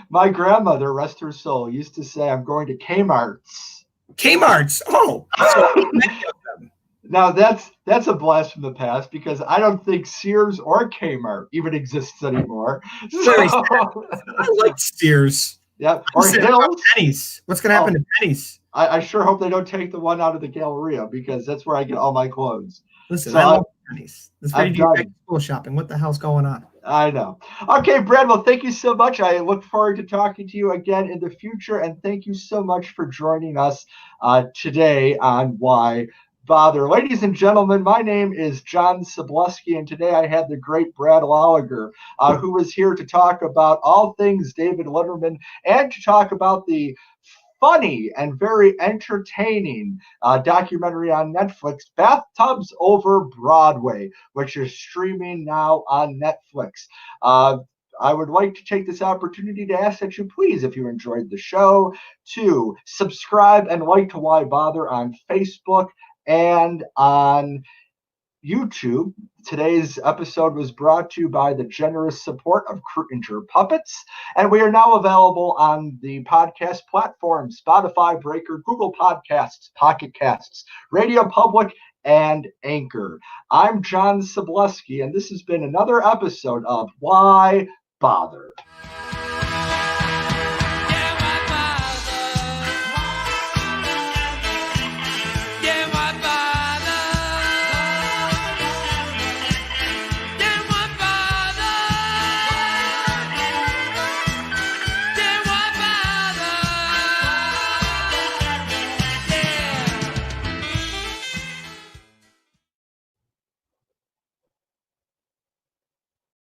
My grandmother, rest her soul, used to say, "I'm going to Kmart's." Kmart's. Oh, so many of them. Now that's a blast from the past because I don't think Sears or Kmart even exists anymore. Very sad. So, I like Sears. yeah, or Listen, how about Hills. Pennies. What's going to happen to Pennies? I sure hope they don't take the one out of the Galleria because that's where I get all my clothes. Listen, So I love Pennies. That's where I'm you do your done. school shopping. What the hell's going on? I know. Okay, Brad, well, thank you so much. I look forward to talking to you again in the future. And thank you so much for joining us today on Why Bother. Ladies and gentlemen, my name is John Szablewski, and today I had the great Brad Loliger, who was here to talk about all things David Letterman and to talk about the funny and very entertaining documentary on Netflix, Bathtubs Over Broadway, which is streaming now on Netflix. I would like to take this opportunity to ask that you please, if you enjoyed the show, to subscribe and like to Why Bother on Facebook and on YouTube. Today's episode was brought to you by the generous support of Kruinger Puppets, and we are now available on the podcast platforms Spotify, Breaker, Google Podcasts, Pocket Casts, Radio Public, and Anchor. I'm John Szablewski, and this has been another episode of Why Bother?